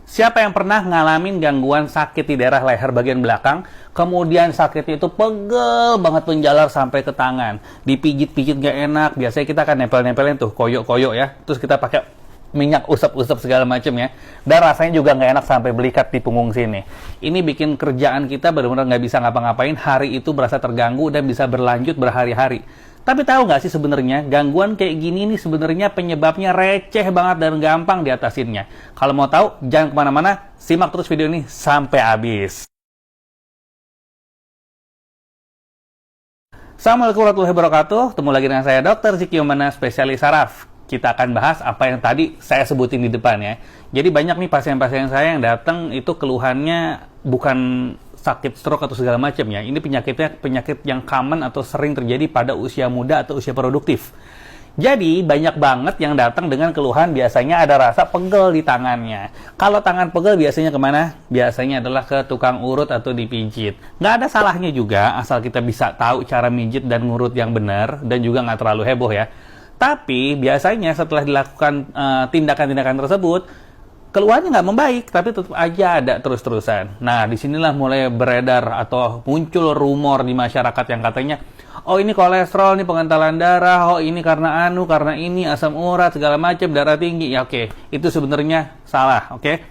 Siapa yang pernah ngalamin gangguan sakit di daerah leher bagian belakang, kemudian sakitnya itu pegel banget menjalar sampai ke tangan, dipijit-pijit nggak enak, biasanya kita akan nempel-nempelin tuh, koyok-koyok ya, terus kita pakai minyak usap-usap segala macam ya, dan rasanya juga nggak enak sampai belikat di punggung sini. Ini bikin kerjaan kita benar-benar nggak bisa ngapa-ngapain, hari itu berasa terganggu dan bisa berlanjut berhari-hari. Tapi tahu nggak sih sebenarnya gangguan kayak gini nih sebenarnya penyebabnya receh banget dan gampang diatasinnya. Kalau mau tahu, jangan kemana-mana, simak terus video ini sampai habis. Assalamualaikum warahmatullahi wabarakatuh. Ketemu lagi dengan saya Dr. Ziki Youmana, spesialis saraf. Kita akan bahas apa yang tadi saya sebutin di depan ya. Jadi banyak nih pasien-pasien saya yang datang itu keluhannya bukan sakit stroke atau segala macam ya. Ini penyakitnya penyakit yang common atau sering terjadi pada usia muda atau usia produktif. Jadi banyak banget yang datang dengan keluhan biasanya ada rasa pegel di tangannya. Kalau tangan pegel biasanya kemana? Biasanya adalah ke tukang urut atau dipijit. Nggak ada salahnya juga asal kita bisa tahu cara mijit dan ngurut yang benar dan juga nggak terlalu heboh ya. Tapi biasanya setelah dilakukan tindakan-tindakan tersebut, keluarnya nggak membaik, tapi tetap aja ada terus-terusan. Nah, disinilah mulai beredar atau muncul rumor di masyarakat yang katanya, oh ini kolesterol, ini pengentalan darah, oh ini karena ini asam urat, segala macam, darah tinggi. Ya oke, itu sebenarnya salah, oke?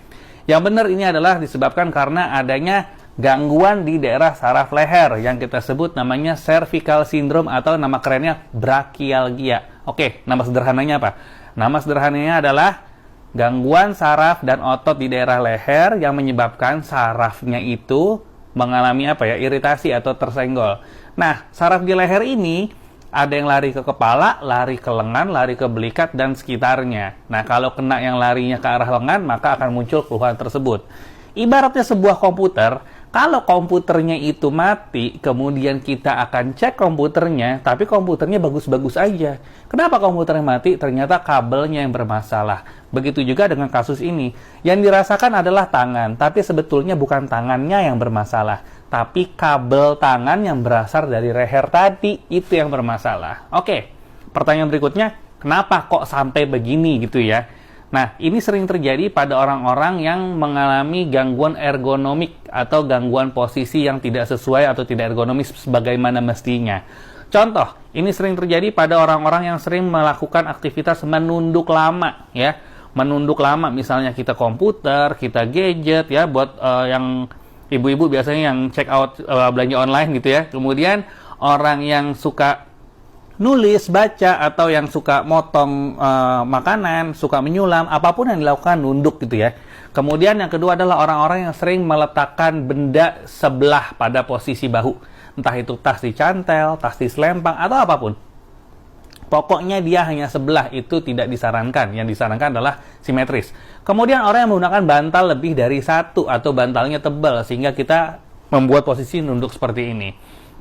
Yang benar ini adalah disebabkan karena adanya gangguan di daerah saraf leher yang kita sebut namanya cervical syndrome atau nama kerennya brachialgia. Oke, nama sederhananya apa? Nama sederhananya adalah gangguan saraf dan otot di daerah leher yang menyebabkan sarafnya itu mengalami iritasi atau tersenggol. Nah, saraf di leher ini ada yang lari ke kepala, lari ke lengan, lari ke belikat dan sekitarnya. Nah, kalau kena yang larinya ke arah lengan, maka akan muncul keluhan tersebut. Ibaratnya sebuah komputer, kalau komputernya itu mati, kemudian kita akan cek komputernya, tapi komputernya bagus-bagus aja. Kenapa komputernya mati? Ternyata kabelnya yang bermasalah. Begitu juga dengan kasus ini. Yang dirasakan adalah tangan, tapi sebetulnya bukan tangannya yang bermasalah, tapi kabel tangan yang berasal dari leher tadi, itu yang bermasalah. Oke, pertanyaan berikutnya, kenapa kok sampai begini gitu ya? Nah, ini sering terjadi pada orang-orang yang mengalami gangguan ergonomik atau gangguan posisi yang tidak sesuai atau tidak ergonomis sebagaimana mestinya. Contoh, ini sering terjadi pada orang-orang yang sering melakukan aktivitas menunduk lama, ya. Menunduk lama, misalnya kita komputer, kita gadget, ya, buat yang ibu-ibu biasanya yang check out belanja online gitu ya. Kemudian orang yang suka nulis, baca, atau yang suka motong makanan, suka menyulam, apapun yang dilakukan nunduk gitu ya. Kemudian yang kedua adalah orang-orang yang sering meletakkan benda sebelah pada posisi bahu. Entah itu tas dicantel, tas diselempang, atau apapun. Pokoknya dia hanya sebelah, itu tidak disarankan. Yang disarankan adalah simetris. Kemudian orang yang menggunakan bantal lebih dari satu atau bantalnya tebal, sehingga kita membuat posisi nunduk seperti ini.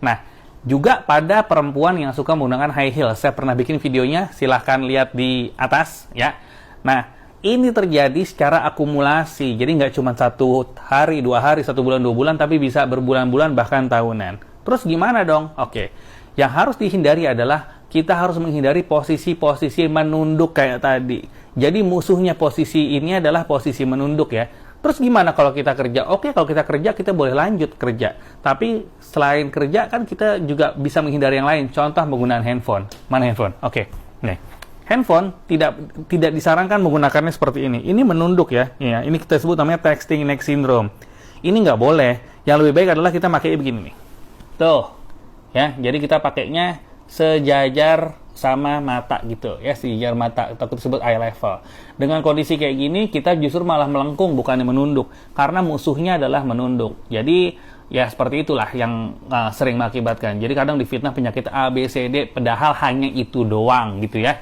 Nah, juga pada perempuan yang suka menggunakan high heel. Saya pernah bikin videonya, silahkan lihat di atas ya. Nah, ini terjadi secara akumulasi. Jadi nggak cuma 1 hari, 2 hari, 1 bulan, 2 bulan, tapi bisa berbulan-bulan bahkan tahunan. Terus gimana dong? Oke, yang harus dihindari adalah kita harus menghindari posisi-posisi menunduk kayak tadi. Jadi musuhnya posisi ini adalah posisi menunduk ya. Terus gimana kalau kita kerja? Oke, kalau kita kerja, kita boleh lanjut kerja. Tapi selain kerja, kan kita juga bisa menghindari yang lain. Contoh penggunaan handphone. Mana handphone? Oke, nih. Handphone tidak disarankan menggunakannya seperti ini. Ini menunduk ya. Ya, ini kita sebut namanya texting neck syndrome. Ini nggak boleh. Yang lebih baik adalah kita pakai begini nih. Tuh, ya. Jadi kita pakainya sejajar sama mata gitu ya, sejajar mata, atau disebut eye level. Dengan kondisi kayak gini kita justru malah melengkung bukannya menunduk, karena musuhnya adalah menunduk. Jadi ya seperti itulah yang sering mengakibatkan. Jadi kadang difitnah penyakit A, B, C, D, padahal hanya itu doang gitu ya.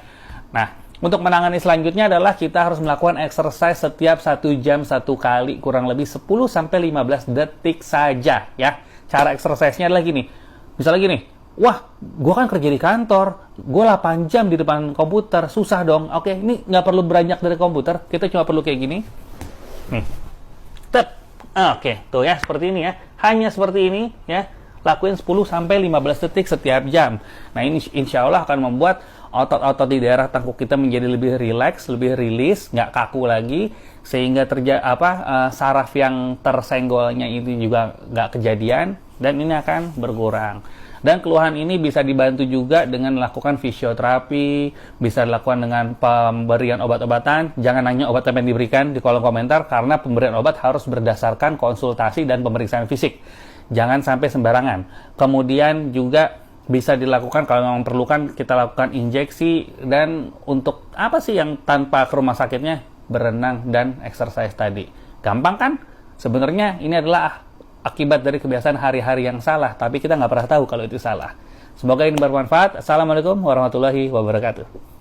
Nah, untuk menangani selanjutnya adalah kita harus melakukan exercise setiap 1 jam 1 kali, kurang lebih 10-15 detik saja ya. Cara exercise-nya adalah gini. Misalnya gini, wah, gue kan kerja di kantor, gue 8 jam di depan komputer, susah dong. Oke, ini nggak perlu beranjak dari komputer, kita cuma perlu kayak gini. Nih, oke, tuh ya, seperti ini ya. Hanya seperti ini ya. lakuin 10-15 detik setiap jam. Nah, ini insya Allah akan membuat otot-otot di daerah tengkuk kita menjadi lebih rileks, lebih rilis, nggak kaku lagi, sehingga saraf yang tersenggolnya itu juga nggak kejadian, dan ini akan berkurang. Dan keluhan ini bisa dibantu juga dengan melakukan fisioterapi, bisa dilakukan dengan pemberian obat-obatan. Jangan hanya obat yang diberikan di kolom komentar, karena pemberian obat harus berdasarkan konsultasi dan pemeriksaan fisik. Jangan sampai sembarangan. Kemudian juga bisa dilakukan kalau memang perlukan, kita lakukan injeksi. Dan untuk apa sih yang tanpa ke rumah sakitnya? Berenang dan exercise tadi. Gampang kan? Sebenarnya ini adalah akibat dari kebiasaan hari-hari yang salah, tapi kita nggak pernah tahu kalau itu salah. Semoga ini bermanfaat. Assalamualaikum warahmatullahi wabarakatuh.